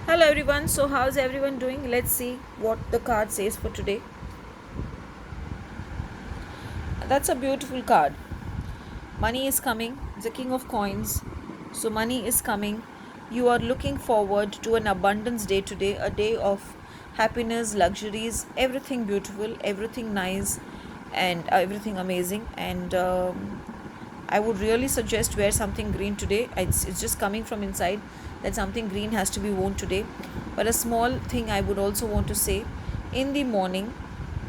Hello everyone, so how's everyone doing? Let's see what the card says for today. That's a beautiful card. Money is coming, the king of coins. So, money is coming. You are looking forward to an abundance day today, a day of happiness, luxuries, everything beautiful, everything nice, and everything amazing. And I would really suggest wear something green today. It's just coming from inside that something green has to be worn today. But a small thing I would also want to say, in the morning,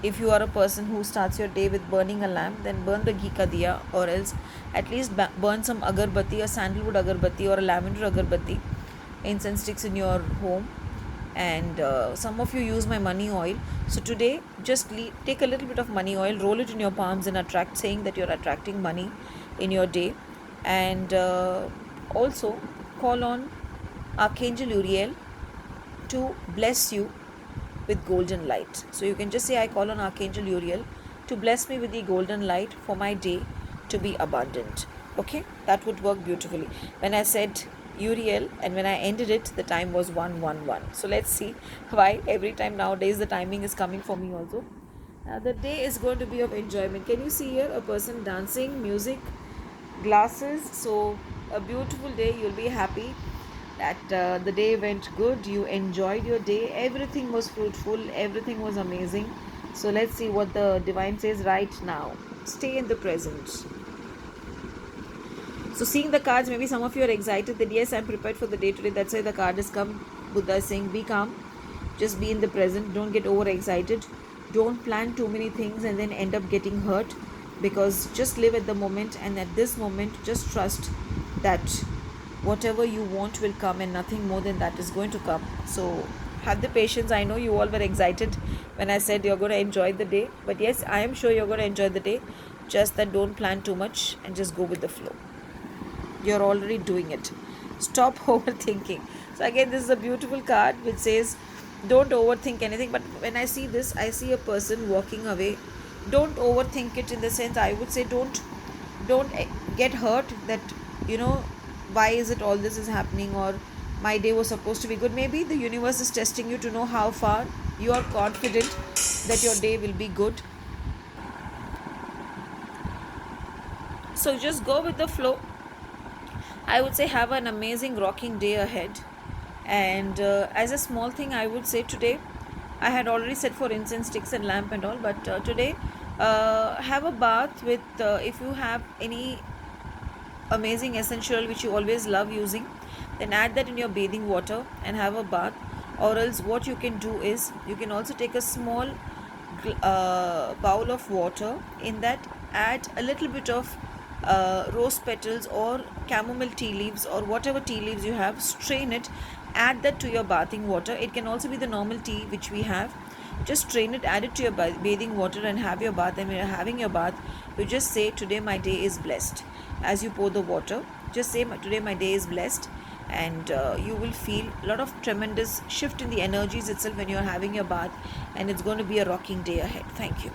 if you are a person who starts your day with burning a lamp, then burn the ghee ka diya, or else at least burn some agarbatti, a sandalwood agarbatti or a lavender agarbatti, incense sticks in your home. And some of you use my money oil. So today, just take a little bit of money oil, roll it in your palms, and attract, saying that you're attracting money in your day. And also call on Archangel Uriel to bless you with golden light. So you can just say, I call on Archangel Uriel to bless me with the golden light for my day to be abundant. Okay, that would work beautifully. When I said Uriel and when I ended it, the time was 111. So let's see why every time nowadays the timing is coming for me also. The day is going to be of enjoyment. Can you see here a person dancing, music, glasses? So a beautiful day. You'll be happy that the day went good, you enjoyed your day, everything was fruitful, everything was amazing. So let's see what the divine says right now. Stay in the present. So seeing the cards, maybe some of you are excited that yes, I'm prepared for the day today. That's why the card has come. Buddha is saying, be calm, just be in the present, don't get overexcited, don't plan too many things and then end up getting hurt, because just live at the moment, and at this moment just trust that whatever you want will come, and nothing more than that is going to come. So have the patience. I know you all were excited when I said you're going to enjoy the day, but yes, I am sure you're going to enjoy the day. Just that don't plan too much and just go with the flow. You're already doing it. Stop overthinking. So again, this is a beautiful card which says don't overthink anything. But when I see this, I see a person walking away. Don't overthink it, in the sense I would say don't get hurt that you know why is it all this is happening, or my day was supposed to be good. Maybe the universe is testing you to know how far you are confident that your day will be good. So just go with the flow. I would say have an amazing rocking day ahead. And as a small thing, I would say today, I had already said for incense sticks and lamp and all, but today, have a bath with, if you have any amazing essential oil which you always love using, then add that in your bathing water and have a bath. Or else, what you can do is you can also take a small bowl of water. In that, add a little bit of rose petals or chamomile tea leaves or whatever tea leaves you have, strain it, add that to your bathing water. It can also be the normal tea which we have. Just strain it, add it to your bathing water, and have your bath. And when you're having your bath, you just say, today my day is blessed. As you pour the water, just say, today my day is blessed. And you will feel a lot of tremendous shift in the energies itself when you're having your bath, and it's going to be a rocking day ahead. Thank you.